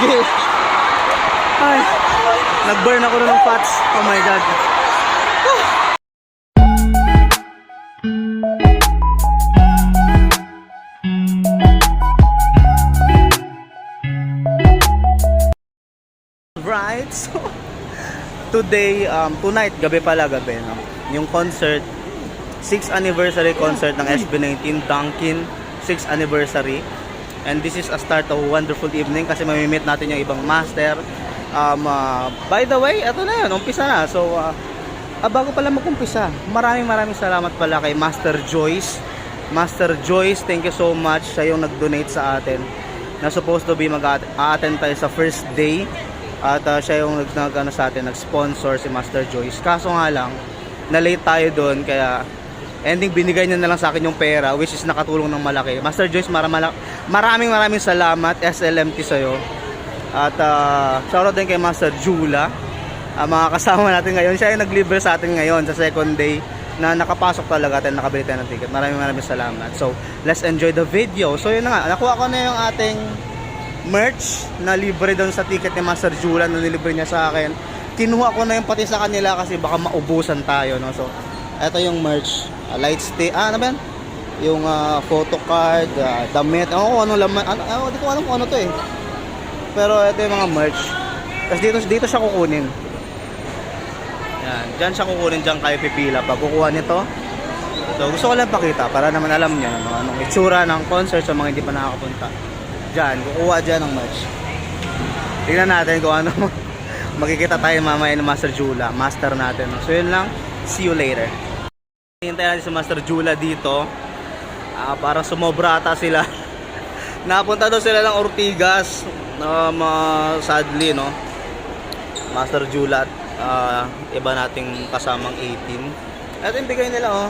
Sige. Ay, nag-burn ako na ng fats. Oh my God. Right, so today, tonight, gabi, no? Yung concert, 6th anniversary concert ng SB19 Dunkin, 6th anniversary. And this is a start of a wonderful evening kasi mamimit natin yung ibang master. By the way, eto na yun, umpisa na. So, bago pala mag-umpisa, maraming salamat pala kay Master Joyce. Master Joyce, thank you so much. Siya yung nag-donate sa atin na supposed to be mag-a-attend tayo sa first day. At siya yung sa atin, nag-sponsor si Master Joyce. Kaso nga lang, na-late tayo doon, kaya ending binigay niya na lang sa akin yung pera, which is nakatulong ng malaki. Master Joyce, maraming salamat, SLMT sa'yo. At shoutout din kay Master Jula, mga kasama natin ngayon. Siya yung nag-libre sa atin ngayon sa second day na nakapasok talaga at nakabili tayo ng ticket. Maraming salamat. So, let's enjoy the video. So, yun na nga, nakuha ko na yung ating merch na libre doon sa ticket ni Master Jula na nilibre niya sa akin. Kinuha ko na yung pati sa kanila kasi baka maubusan tayo, no? So, eto yung merch. Light stay, ano ba yan? Yung photo card, damit. Ano kung ano laman. Hindi ko alam kung ano to eh. Pero ito yung mga merch. Tapos dito siya kukunin. Yan, dyan siya kukunin, dyan kayo pipila pag kukuha nito. So, gusto ko lang pakita para naman alam niyo anong itsura ng concert sa mga hindi pa nakakapunta. Dyan, kukuha dyan ng merch. Tingnan natin kung ano makikita tayo mamaya ng Master Jula, master natin. So yun lang, see you later. Hintayin natin si Master Jula dito. Parang sumobra ata sila. Napunta daw sila ng Ortigas. Sadly, no? Master Jula at iba nating kasamang 18. Ito yung bigay nila, oh.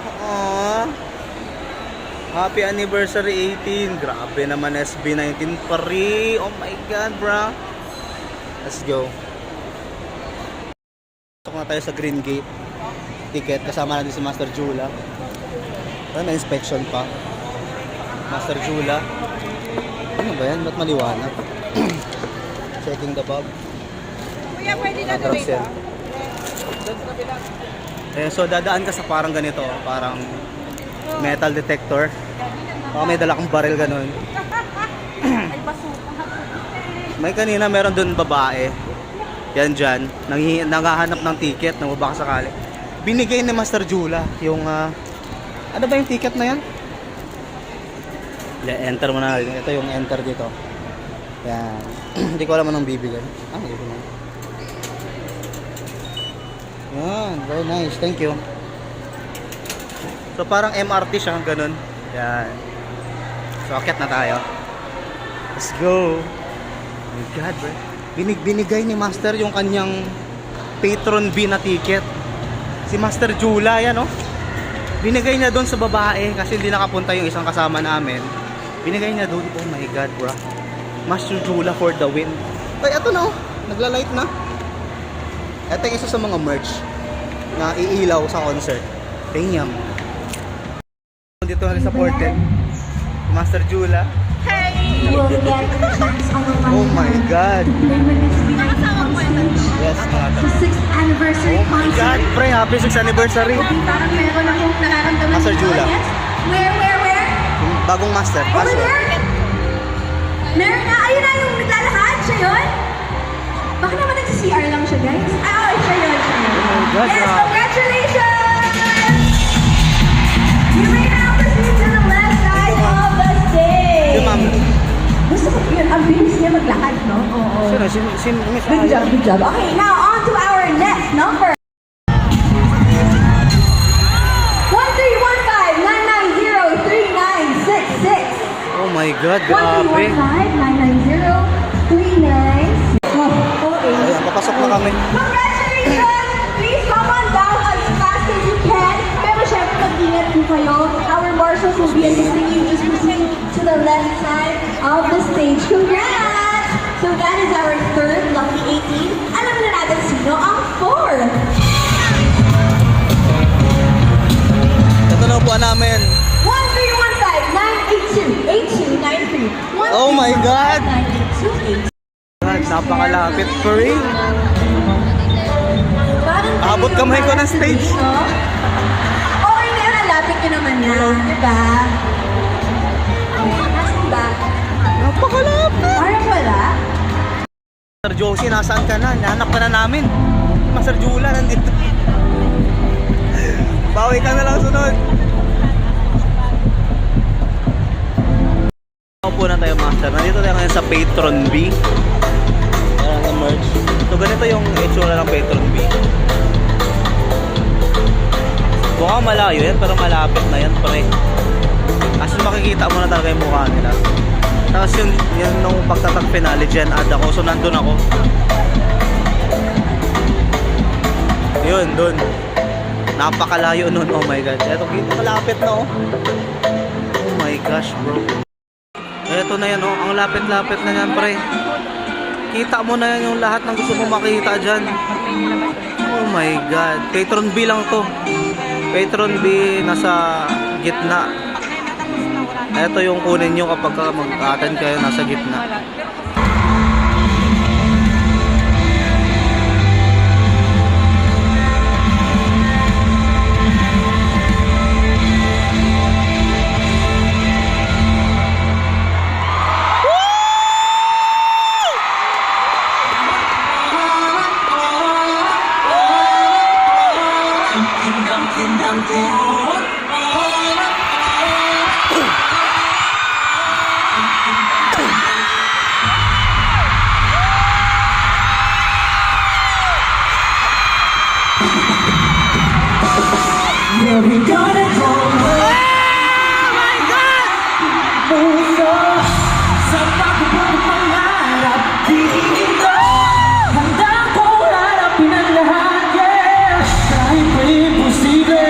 Happy anniversary 18. Grabe naman, SB19 pari. Oh my God, bro. Let's go. Pasok na tayo sa Green Gate ticket. Kasama natin si Master Jula. May inspection pa. Master Jula. Ano ba yan? Ba't maliwanag? Checking the bag. Kuya, pwede na ito dito. So dadaan ka sa parang ganito. Parang metal detector. Baka may dala kang baril ganun. Ay, basuka. May kanina meron dun babae. Yan dyan. Nanghahanap ng ticket na baka sakali. Binigay ni Master Jula yung ano ba yung ticket na yan? Enter mo na. Ito yung enter dito. Yan. Hindi ko alam anong bibigay. Hindi ko na. Yan. Very nice. Thank you. So parang MRT siya, ganun. Yan. So akit na tayo. Let's go. Oh my God, bro. Binigay ni Master yung kanyang patron B na ticket. Si Master Jula, yan, oh. Binigay niya doon sa babae kasi hindi nakapunta yung isang kasama namin. Binigay niya doon. Oh my God, bro. Master Jula for the win. Ay, eto na, oh. Nagla-light na. Ito yung isa sa mga merch na iilaw sa concert. Damn. Dito na rin sa portal. Master Jula. Hey! Oh my God. Nakasama po ito. Yes, mga The 6th anniversary oh my God, pre, happy 6th anniversary. Parang meron akong nararamdaman. Master Jula. Yes. Where? Yung bagong master. Over Kaso, there? Meron na. Ayun na yung naglalakad. Siya yun? Baka naman nagsi-CR lang siya, guys. Siya yun. oh my God, Yes, congratulations! You may now proceed to the left side of the stage. Yung ma'am. Gusto ko yun. Ang bilis niya maglakad, no? Oo. Sino? Good job. Okay, now on to our next number. 1315-990-3966. Oh my God, grabe. 1315-990-3966. Ayan, papasok na kami. Congratulations! Please come on down as fast as you can. Pero syempre, mag-ingat po kayo. Our marshals will be assisting you. Just proceed to the left side of the stage. Congrats! So that is our third lucky 18. Alam na natin sino ang fourth. Ito na upuan namin. 1315-982-8293. Oh my God! 982-8293. God, napakalapit pa rin. Parang Abot kamay ko ng stage. No? Okay na yun, nalapit nyo naman yan, di ba? Nasaan ba? Napakalapit. Parang wala. Sir Josie, nasaan ka na? Nahanap ka na namin. Master Jula, nandito. Bawi ka na lang sunod. Upo na tayo, Master. Nandito tayo ngayon sa Patron B. Ayan ang merch. So ganito yung itsura ng Patron B. Mukhang malayo yan, pero malapit na yan, pre. Kasi makikita mo na talaga yung mukha nila. Tapos yun nung pagtatag finale, Gen Ad ako. So nandun ako. Yun, dun. Napakalayo nun. Oh my God. Eto, malapit na oh. Oh my gosh, bro. Eto na yan oh. Ang lapit-lapit na yan, pre. Kita mo na yan yung lahat ng gusto mo makita dyan. Oh my God. Patron B lang to. Patron B nasa gitna. Ito yung kunin nyo kapag mag-attend kayo nasa gitna. Where we gonna go? Oh my God! Puso sa pagpapang pangarap dito handa kong harapin ang lahat, yeah. Kahit pa imposible.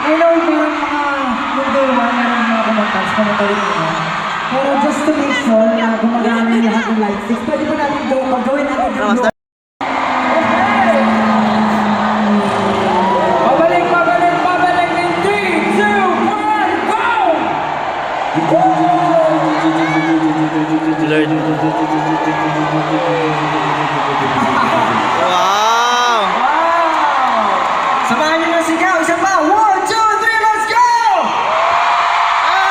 I know parang mga yung day one na mga kumantas, kumatalit nyo. Pero just to make sure na gumagana yung lahat ng light sticks, pwede ba natin gawin agad yung Namaste. Pabalik in 3, 2, 1, go! Lord. Wow! Samahan nyo na sigaw, isa pa! 1, 2, 3, let's go! Ay!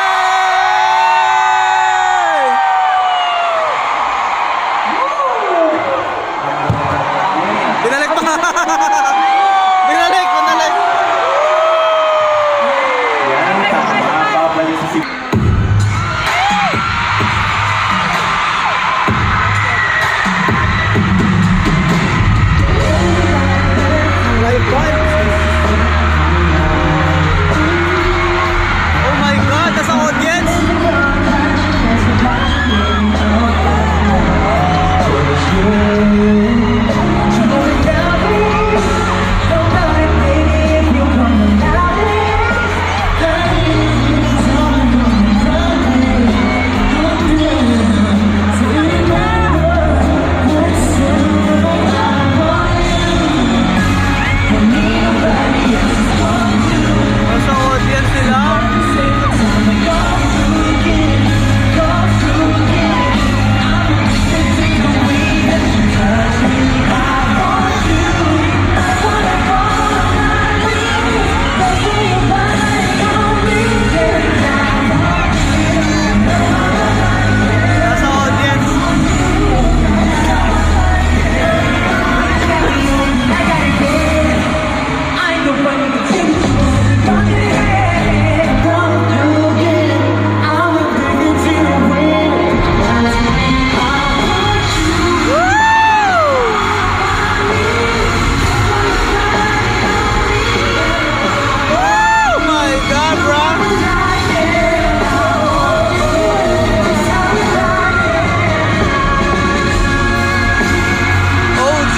Binalik pa! Binalik! Yan, tama. Babalik si Oh my God! Nasa audience! Nasa audience sila. Nasa audience. Oh my God, bro! OG!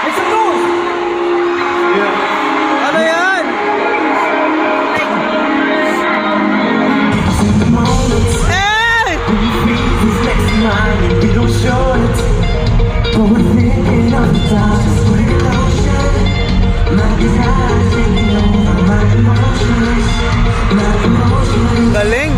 It's a move! Ano yan? Hey! We don't show it, but we're thinking of the time. Just put it lotion. My desire taking over my emotions. My emotions. Galing!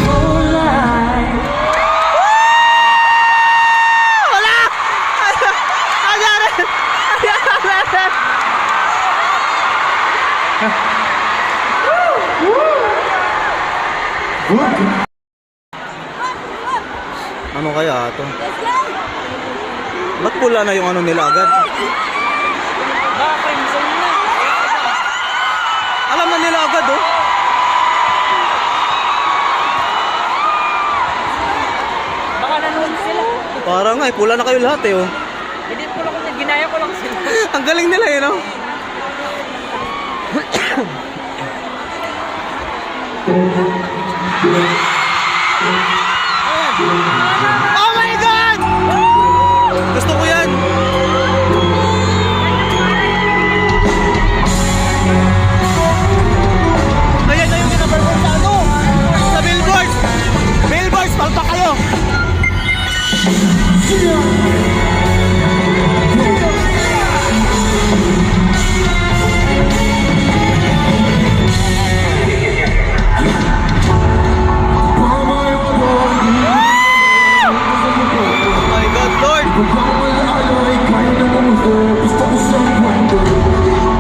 Wala! Ayan! Ayan! Ano kaya ito? Ba't pula na yung ano nila agad? Alam na nila agad oh. Baka nanood sila. Parang nga, pula na kayo lahat eh oh. Edit ko lang kasi, ginaya ko lang sila. Ang galing nila yun, no? Oh my God! Gusto ko yan! Ayan na yung kinaperform sa ano? Sa billboards! Billboards, palpak kayo! Oh my God, Lord!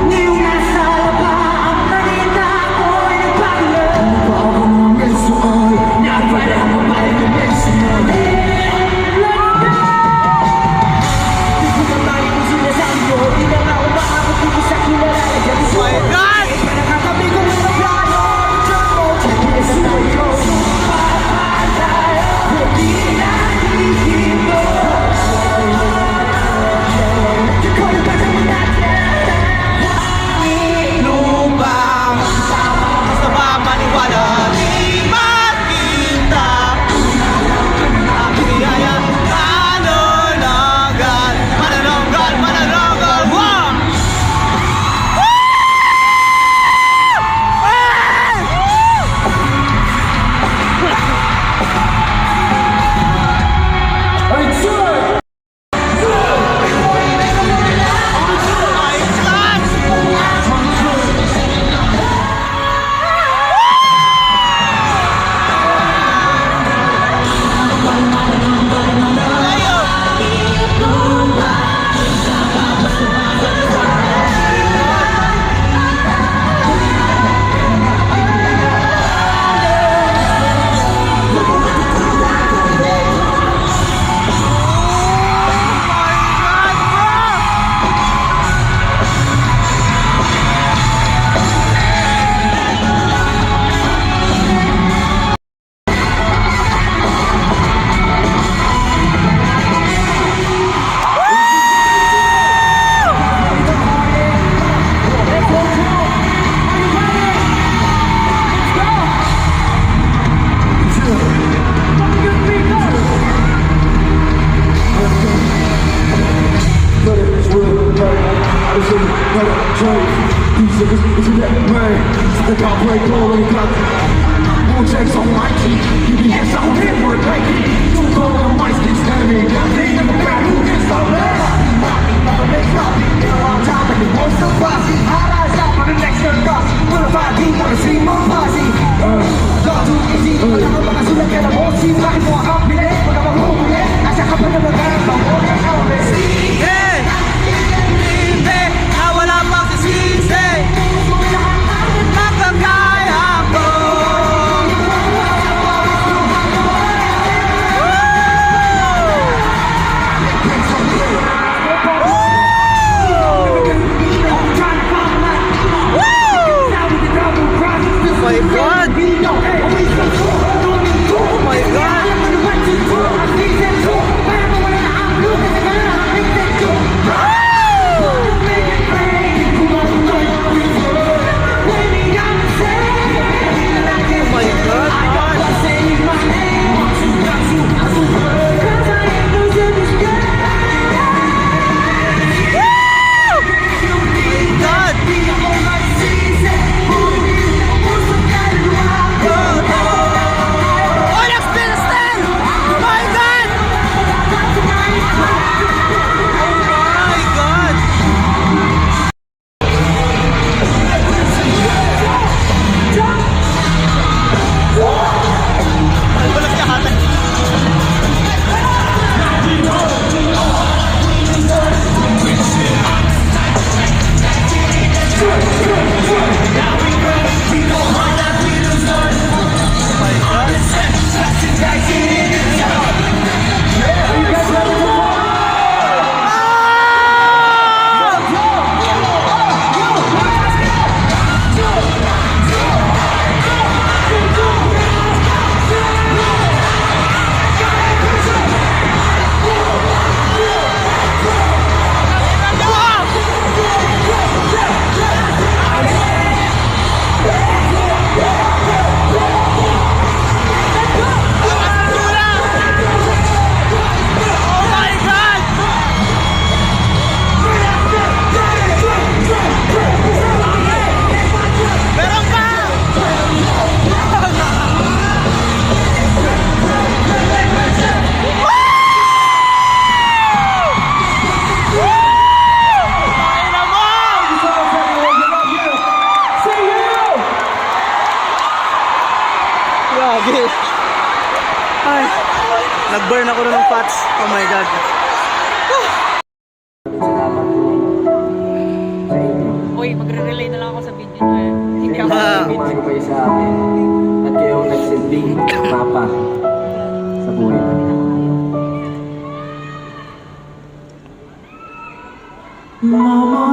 Ngayong nasa laba ang balita ko'y nagbago Oh my God! Lubang sa mamaniwala di makita ang biyaya mananagal, mananagal, mananagal. Wow! Hey! Hindi na wala pang sisisi, magkakaya ko. Woo! Oh my God. Salamat po sa inyo. Uy, magre-relay na lang ako sa video nyo eh. Hindi ako Ah. sa video. Tumayo kayo sa amin. At kayo ang nagsilbing mapa sa buhay namin. Mama,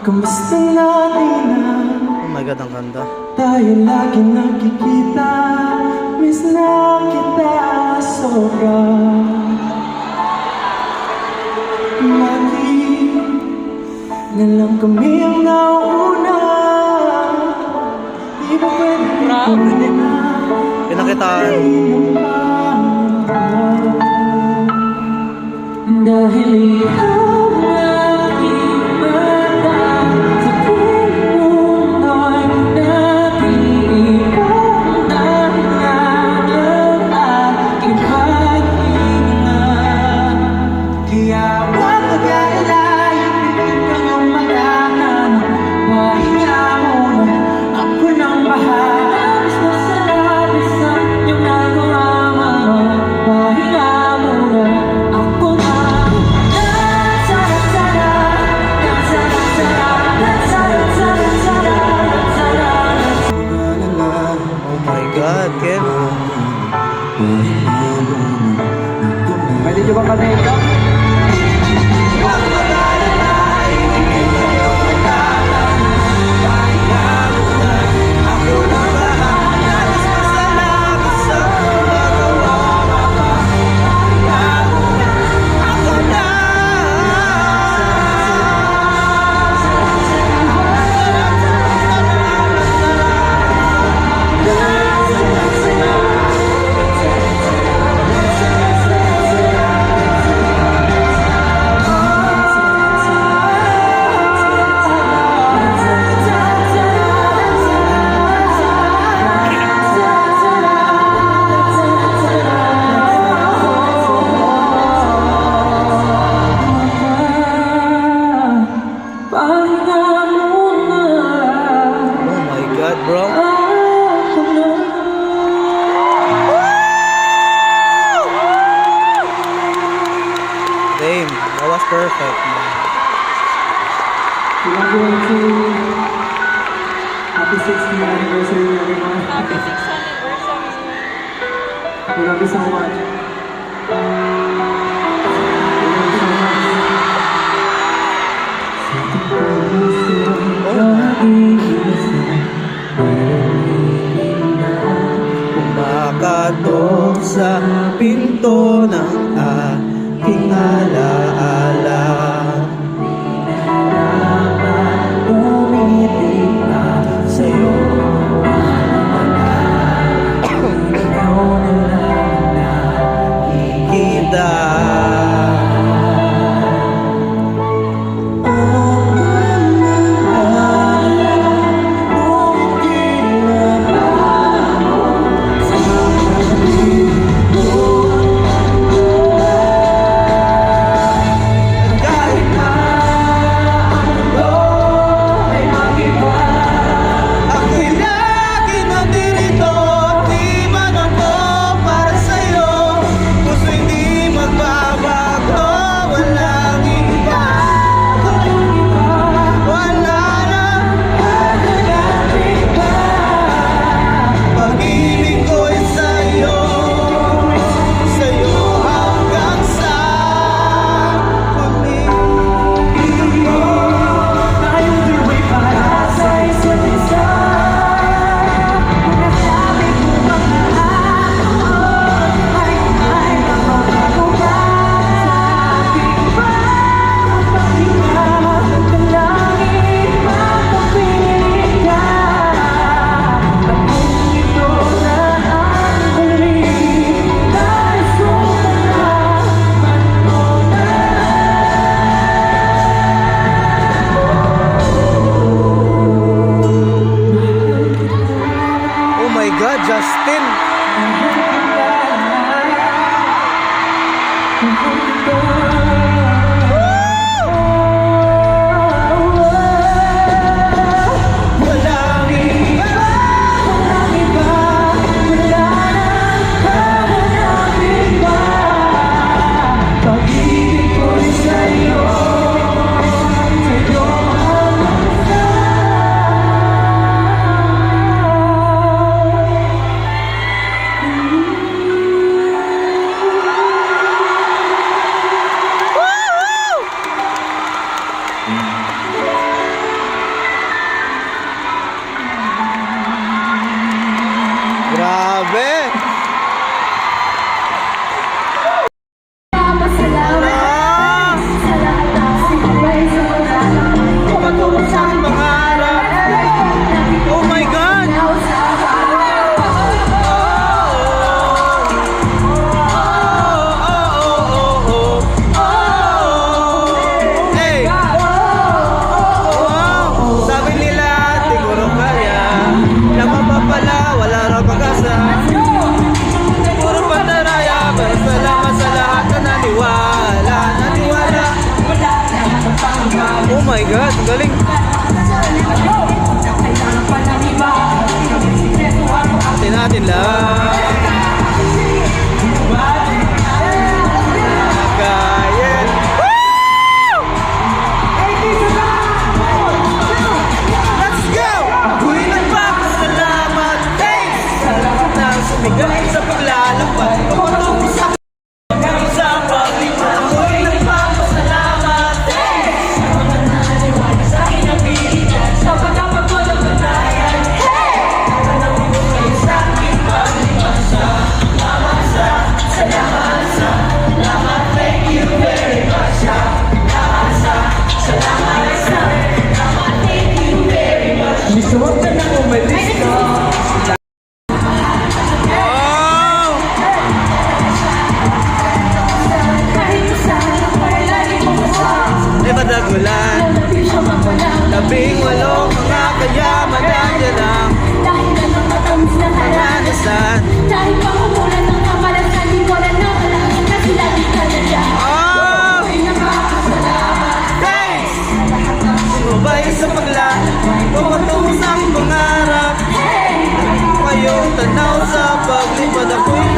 kamusta natin na? Oh my God, ang ganda. Tayo lagi nakikita, miss na kita sobra. Lagi na lang kami ang nauna. Di ba pwede kami na Pinakitaan. dahil ikaw ang aking mata sa buong mundo'y nag-iipon na ang aking paghinga. Kaya huwag mag-alala, ibigin ka ng matahan. Pahinga muna, ako nang bahala. Sa salabi sa iyong nagawa mo. Pahinga muna, ako na. Oh my God, Ken. Pwede nyo ba kami ito? Oh my God, bro. Damn, that was perfect, man. Happy 60th anniversary, everyone. Happy 6th anniversary. We love you so much. Kumakatok sa pinto ng aking alaala. Umitig na sa'yo. Ikaw na lang na Oh my God, ang galing. Atin natin lang. Kaya. Let's go! Ako'y nagpapasalamat. Thanks! Salamat na sumigay sa paglalakbay. Pumatong sa paglipat. Ako'y nagpapasalamat. Thanks! Naniwala sa akin ang biligan. Sa pagkapagod ang batayan. Hey! Nanawin ko kayo sa akin paglipat. Salamat sa, salamat sa, salamat, thank you very much. Salamat sa, salamat sa, salamat, thank you very much. Gusto mo ka na umalis ka. Oh! Di ba dagulan? Labing walong mga kayaman nandiyan lang. Karanasan. Oh! Thanks! Sumabay sa paglalakbay, pumatungo sa aking pangarap. Kayong tanaw sa paglipad, ako'y